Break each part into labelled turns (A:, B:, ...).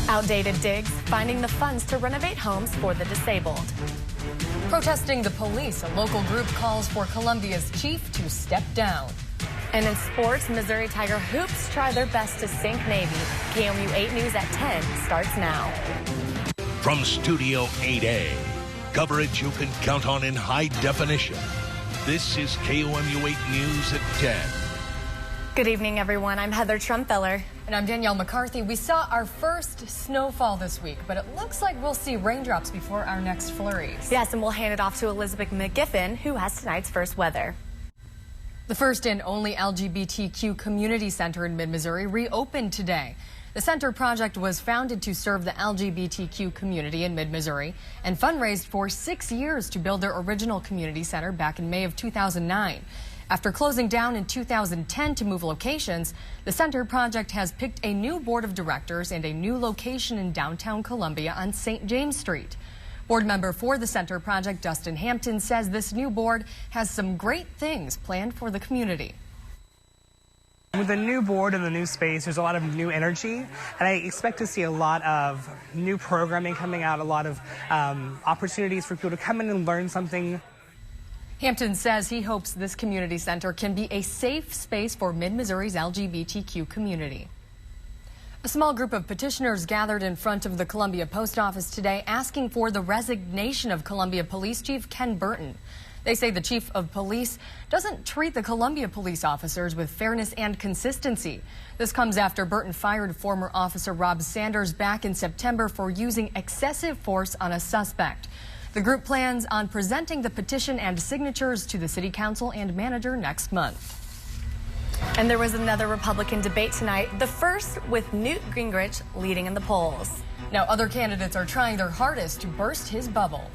A: Outdated digs, finding the funds to renovate homes for the disabled.
B: Protesting the police, a local group calls for Columbia's chief to step down.
A: And in sports, Missouri Tiger hoops try their best to sink Navy. KOMU 8 News at 10 starts now.
C: From Studio 8A, coverage you can count on in high definition. This is KOMU 8 News at 10.
A: Good evening, everyone. I'm Heather Trumpfheller.
B: And I'm Danielle McCarthy. We saw our first snowfall this week, but it looks like we'll see raindrops before our next flurries.
A: Yes, and we'll hand it off to Elizabeth McGiffin, who has tonight's first weather.
B: The first and only LGBTQ community center in mid-Missouri reopened today. The center project was founded to serve the LGBTQ community in mid-Missouri and fundraised for 6 years to build their original community center back in May of 2009. After closing down in 2010 to move locations, the center project has picked a new board of directors and a new location in downtown Columbia on St. James Street. Board member for the center project, Dustin Hampton, says this new board has some great things planned for the community.
D: With the new board and the new space, there's a lot of new energy, and I expect to see a lot of new programming coming out, a lot of opportunities for people to come in and learn something.
B: Hampton says he hopes this community center can be a safe space for mid-Missouri's LGBTQ community. A small group of petitioners gathered in front of the Columbia Post Office today asking for the resignation of Columbia Police Chief Ken Burton. They say the chief of police doesn't treat the Columbia police officers with fairness and consistency. This comes after Burton fired former officer Rob Sanders back in September for using excessive force on a suspect. The group plans on presenting the petition and signatures to the city council and manager next month.
A: And there was another Republican debate tonight, the first with Newt Gingrich leading in the polls.
B: Now other candidates are trying their hardest to burst his bubble.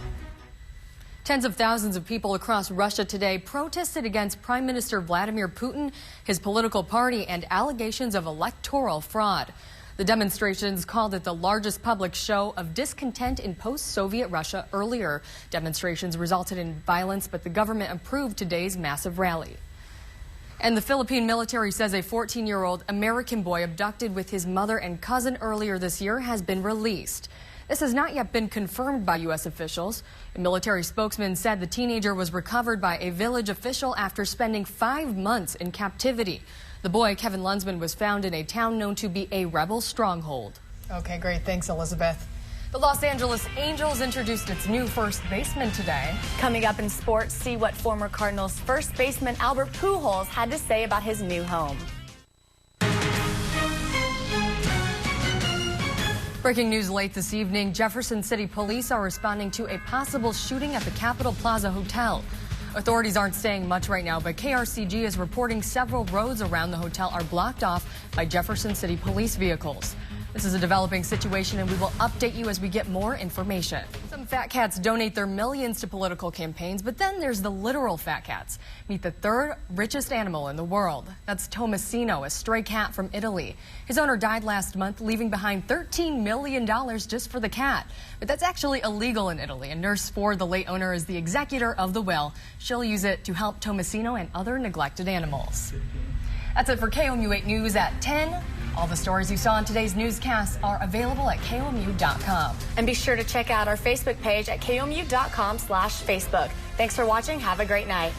B: Tens of thousands of people across Russia today protested against Prime Minister Vladimir Putin, his political party, and allegations of electoral fraud. The demonstrations called it the largest public show of discontent in post-Soviet Russia. Earlier demonstrations resulted in violence, but the government approved today's massive rally. And the Philippine military says a 14-year-old American boy abducted with his mother and cousin earlier this year has been released. This has not yet been confirmed by U.S. officials. A military spokesman said the teenager was recovered by a village official after spending 5 months in captivity. The boy, Kevin Lunsman, was found in a town known to be a rebel stronghold. Okay, great. Thanks, Elizabeth. The Los Angeles Angels introduced its new first baseman today.
A: Coming up in sports, see what former Cardinals first baseman Albert Pujols had to say about his new home.
B: Breaking news late this evening, Jefferson City police are responding to a possible shooting at the Capitol Plaza Hotel. Authorities aren't saying much right now, but KRCG is reporting several roads around the hotel are blocked off by Jefferson City police vehicles. This is a developing situation, and we will update you as we get more information. Some fat cats donate their millions to political campaigns, but then there's the literal fat cats. Meet the third richest animal in the world. That's Tomasino, a stray cat from Italy. His owner died last month, leaving behind $13 million just for the cat. But that's actually illegal in Italy. A nurse for the late owner is the executor of the will. She'll use it to help Tomasino and other neglected animals. That's it for KOMU 8 News at 10. All the stories you saw in today's newscast are available at KOMU.com.
A: And be sure to check out our Facebook page at KOMU.com/Facebook. Thanks for watching. Have a great night.